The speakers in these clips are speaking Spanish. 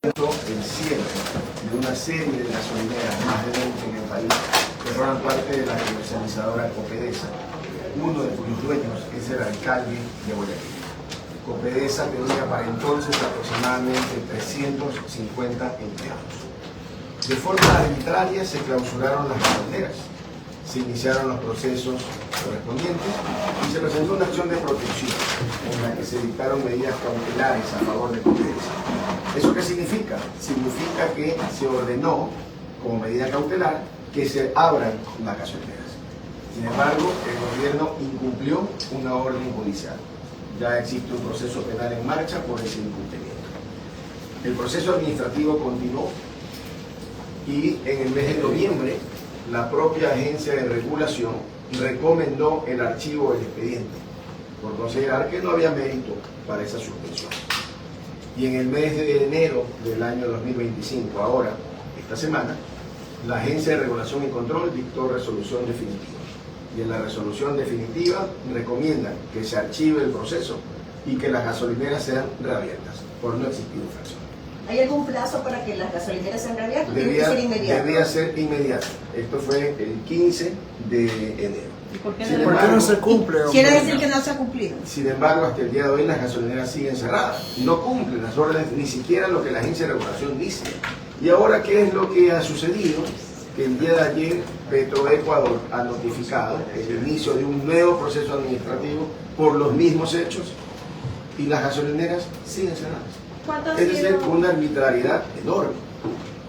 el cierre de una serie de gasolineras, más de 20 en el país, que forman parte de la comercializadora Copedesa, uno de cuyos dueños es el alcalde de Guayaquil. Copedesa tenía para entonces aproximadamente 350 empleados. De forma arbitraria se clausuraron las gasolineras, se iniciaron los procesos correspondientes y se presentó una acción de protección en la que se dictaron medidas cautelares a favor de Copedesa. ¿Eso qué significa? Significa que se ordenó, como medida cautelar, que se abran las gasolineras. Sin embargo, el gobierno incumplió una orden judicial. Ya existe un proceso penal en marcha por ese incumplimiento. El proceso administrativo continuó y en el mes de noviembre la propia agencia de regulación recomendó el archivo del expediente por considerar que no había mérito para esa suspensión. Y en el mes de enero del año 2025, ahora, esta semana, la Agencia de Regulación y Control dictó resolución definitiva. Y en la resolución definitiva recomiendan que se archive el proceso y que las gasolineras sean reabiertas, por no existir infracción. ¿Hay algún plazo para que las gasolineras sean reabiertas? Debía ser inmediato. Esto fue el 15 de enero. ¿Y por qué no se cumple? Quiere decir que no se ha cumplido. Sin embargo, hasta el día de hoy las gasolineras siguen cerradas. No cumplen las órdenes, ni siquiera lo que la agencia de regulación dice. ¿Y ahora qué es lo que ha sucedido? Que el día de ayer Petroecuador ha notificado el inicio de un nuevo proceso administrativo por los mismos hechos y las gasolineras siguen cerradas. Es decir, una arbitrariedad enorme.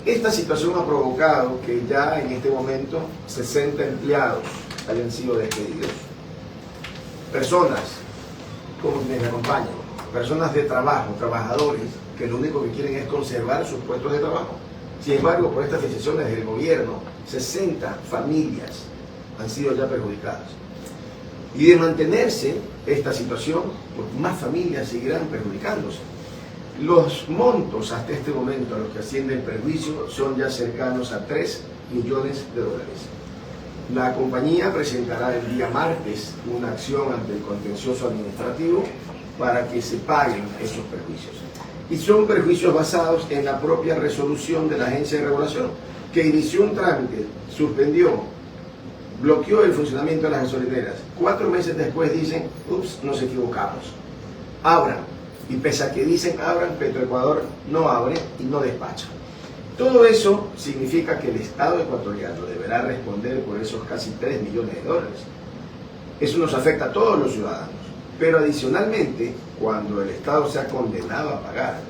Esta situación ha provocado que ya en este momento 60 empleados hayan sido despedidos. Personas, como me acompañan, personas de trabajo, trabajadores, que lo único que quieren es conservar sus puestos de trabajo. Sin embargo, por estas decisiones del gobierno, 60 familias han sido ya perjudicadas. Y de mantenerse esta situación, pues más familias seguirán perjudicándose. Los montos hasta este momento a los que asciende el perjuicio son ya cercanos a 3 millones de dólares. La compañía presentará el día martes una acción ante el contencioso administrativo para que se paguen esos perjuicios. Y son perjuicios basados en la propia resolución de la agencia de regulación, que inició un trámite, suspendió, bloqueó el funcionamiento de las gasolineras. 4 meses después dicen, ups, nos equivocamos, abran. Y pese a que dicen abran, Petroecuador no abre y no despacha. Todo eso significa que el Estado ecuatoriano deberá responder por esos casi 3 millones de dólares. Eso nos afecta a todos los ciudadanos. Pero adicionalmente, cuando el Estado sea condenado a pagar,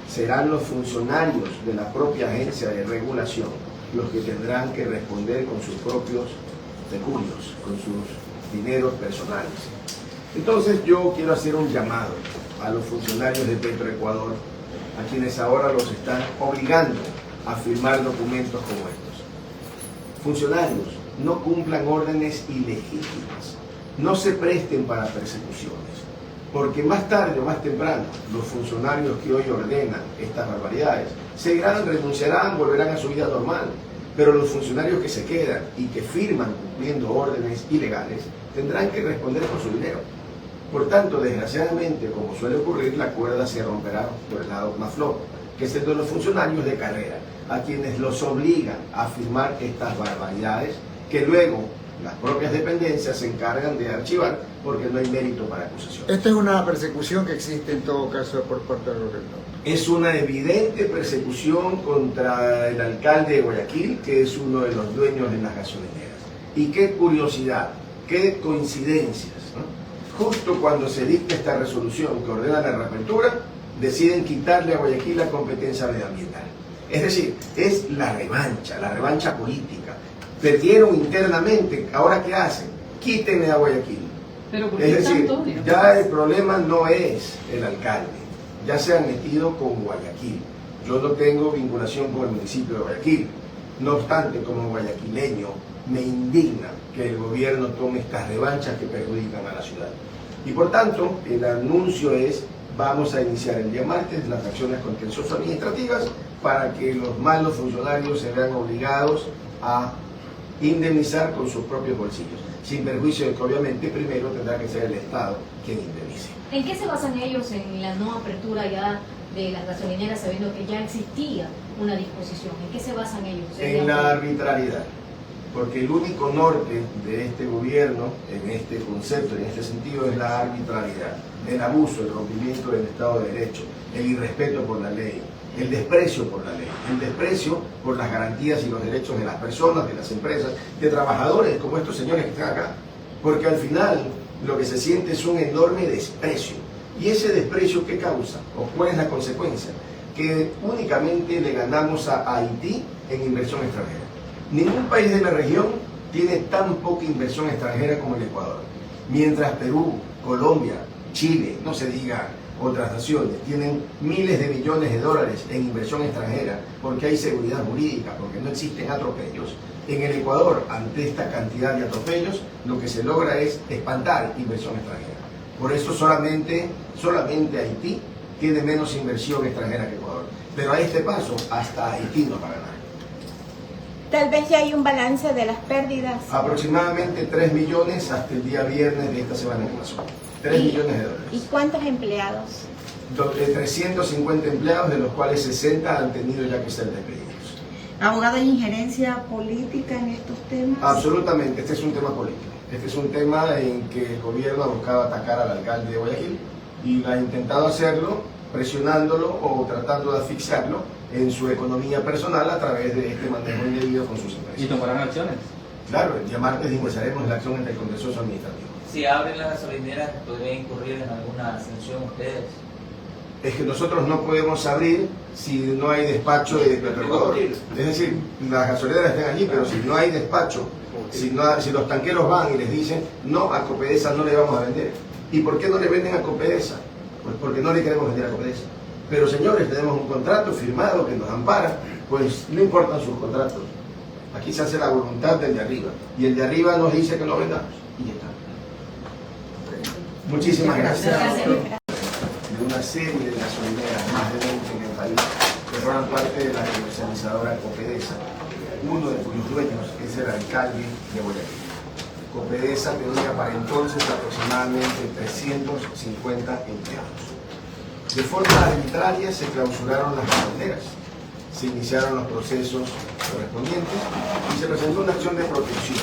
serán los funcionarios de la propia agencia de regulación los que tendrán que responder con sus propios recursos, con sus dineros personales. Entonces yo quiero hacer un llamado a los funcionarios de Petroecuador, a quienes ahora los están obligando a firmar documentos como estos. Funcionarios, no cumplan órdenes ilegítimas, no se presten para persecuciones, porque más tarde o más temprano los funcionarios que hoy ordenan estas barbaridades seguirán, renunciarán, volverán a su vida normal, pero los funcionarios que se quedan y que firman cumpliendo órdenes ilegales tendrán que responder por su dinero. Por tanto, desgraciadamente, como suele ocurrir, la cuerda se romperá por el lado más flojo, que es el de los funcionarios de carrera, a quienes los obligan a firmar estas barbaridades que luego las propias dependencias se encargan de archivar porque no hay mérito para acusación. Esta es una persecución que existe en todo caso por parte del gobierno. Es una evidente persecución contra el alcalde de Guayaquil, que es uno de los dueños de las gasolineras. Y qué curiosidad, qué coincidencias, ¿no? Justo cuando se dicta esta resolución que ordena la reapertura, deciden quitarle a Guayaquil la competencia medioambiental. Es decir, es la revancha política. Perdieron internamente, ¿ahora qué hacen? Quítenle a Guayaquil. Pero ¿por es qué decir, tanto? ya el problema no es el alcalde, ya se han metido con Guayaquil. Yo no tengo vinculación con el municipio de Guayaquil. No obstante, como guayaquileño, me indigna que el gobierno tome estas revanchas que perjudican a la ciudad. Y por tanto, el anuncio es, vamos a iniciar el día martes las acciones contenciosas administrativas para que los malos funcionarios se vean obligados a indemnizar con sus propios bolsillos, sin perjuicio de que obviamente primero tendrá que ser el Estado quien indemnice. ¿En qué se basan ellos en la no apertura ya de las gasolineras sabiendo que ya existía una disposición? ¿En qué se basan ellos? En la arbitrariedad, porque el único norte de este gobierno, en este concepto, en este sentido, es la arbitrariedad, el abuso, el rompimiento del Estado de Derecho, el irrespeto por la ley, el desprecio por la ley, el desprecio por las garantías y los derechos de las personas, de las empresas, de trabajadores como estos señores que están acá, porque al final lo que se siente es un enorme desprecio. ¿Y ese desprecio qué causa? ¿O cuál es la consecuencia? Que únicamente le ganamos a Haití en inversión extranjera. Ningún país de la región tiene tan poca inversión extranjera como el Ecuador. Mientras Perú, Colombia, Chile, no se diga otras naciones, tienen miles de millones de dólares en inversión extranjera porque hay seguridad jurídica, porque no existen atropellos. En el Ecuador, ante esta cantidad de atropellos, lo que se logra es espantar inversión extranjera. Por eso solamente Haití tiene menos inversión extranjera que Ecuador. Pero a este paso, hasta Haití no va a ganar. Tal vez ya hay un balance de las pérdidas. Aproximadamente 3 millones hasta el día viernes de esta semana que pasó. 3 millones de dólares. ¿Y cuántos empleados? 350 empleados, de los cuales 60 han tenido ya que ser despedidos. Abogado, ¿hay injerencia política en estos temas? Absolutamente, este es un tema político. Este es un tema en que el gobierno ha buscado atacar al alcalde de Guayaquil y ha intentado hacerlo presionándolo o tratando de asfixiarlo en su economía personal a través de este manejo indebido con sus empresas. ¿Y tomarán acciones? Claro, el día martes ingresaremos la acción ante el contencioso administrativo. Si abren las gasolineras, ¿podrían incurrir en alguna sanción ustedes? Es que nosotros no podemos abrir si no hay despacho de Petroecuador. Es decir, las gasolineras están allí, pero si no hay despacho, si los tanqueros van y les dicen, no, a Copedesa no le vamos a vender. ¿Y por qué no le venden a Copedesa? Pues porque no le queremos vender a Copedesa. Pero señores, tenemos un contrato firmado que nos ampara, pues no importan sus contratos. Aquí se hace la voluntad del de arriba. Y el de arriba nos dice que lo vendamos. Y ya está. Muchísimas gracias. De una serie de gasolineras, más de 20 en el país, que forman parte de la comercializadora Copedesa, uno de cuyos dueños es el alcalde de Guayaquil. Copedesa tenía para entonces aproximadamente 350 empleados. De forma arbitraria se clausuraron las gasolineras, se iniciaron los procesos correspondientes y se presentó una acción de protección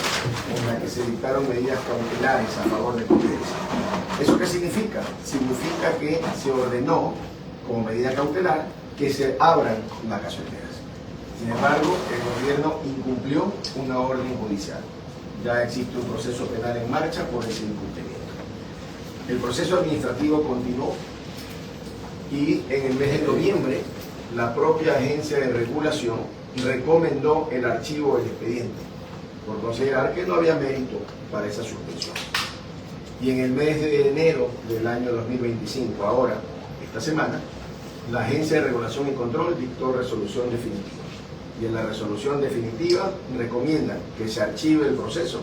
en la que se dictaron medidas cautelares a favor de Copedesa. ¿Eso qué significa? Significa que se ordenó, como medida cautelar, que se abran las gasolineras. Sin embargo, el gobierno incumplió una orden judicial. Ya existe un proceso penal en marcha por ese incumplimiento. El proceso administrativo continuó y en el mes de noviembre la propia agencia de regulación recomendó el archivo del expediente por considerar que no había mérito para esa suspensión. Y en el mes de enero del año 2025, ahora, esta semana, la agencia de regulación y control dictó resolución definitiva. Y en la resolución definitiva recomiendan que se archive el proceso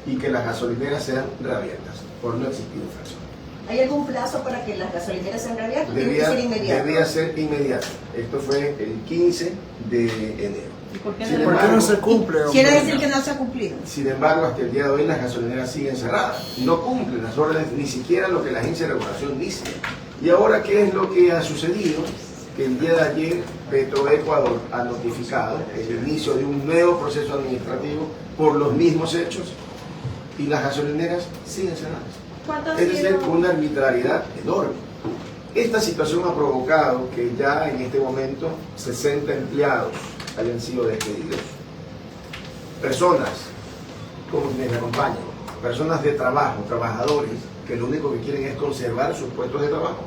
y que las gasolineras sean reabiertas por no existir infracción. ¿Hay algún plazo para que las gasolineras sean reabiertas? ¿Tiene que ser inmediato? Debía ser inmediato. Esto fue el 15 de enero. ¿Y por qué Sin no, ¿Por qué no se cumple? Quiere hombre? decir que no se ha cumplido. Sin embargo, hasta el día de hoy las gasolineras siguen cerradas. No cumplen las órdenes, ni siquiera lo que la agencia de regulación dice. ¿Y ahora qué es lo que ha sucedido? Que el día de ayer Petroecuador ha notificado el inicio de un nuevo proceso administrativo por los mismos hechos y las gasolineras siguen cerradas. ¿Cuántos Es decir, dieron? una arbitrariedad enorme. Esta situación ha provocado que ya en este momento 60 empleados hayan sido despedidos. Personas, como quienes me acompañan, personas de trabajo, trabajadores, que lo único que quieren es conservar sus puestos de trabajo.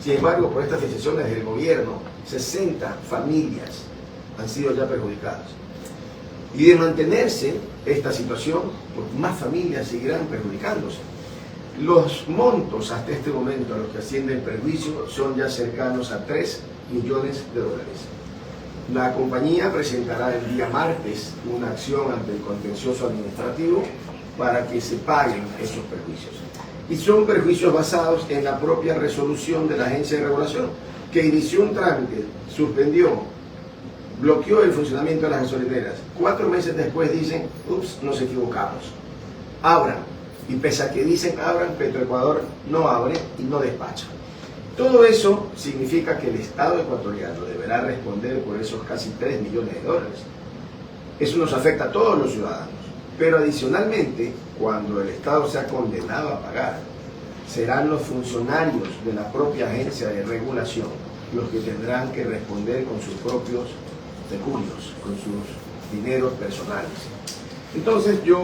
Sin embargo, por estas decisiones del gobierno, 60 familias han sido ya perjudicadas. Y de mantenerse esta situación, pues más familias seguirán perjudicándose. Los montos hasta este momento a los que asciende el perjuicio son ya cercanos a 3 millones de dólares. La compañía presentará el día martes una acción ante el contencioso administrativo para que se paguen esos perjuicios. Y son perjuicios basados en la propia resolución de la agencia de regulación, que inició un trámite, suspendió, bloqueó el funcionamiento de las gasolineras. 4 meses después dicen, ups, nos equivocamos. Abran. Y pese a que dicen abran, Petroecuador no abre y no despacha. Todo eso significa que el Estado ecuatoriano deberá responder por esos casi 3 millones de dólares. Eso nos afecta a todos los ciudadanos. Pero adicionalmente, cuando el Estado sea condenado a pagar, serán los funcionarios de la propia agencia de regulación los que tendrán que responder con sus propios pecunios, con sus dineros personales. Entonces yo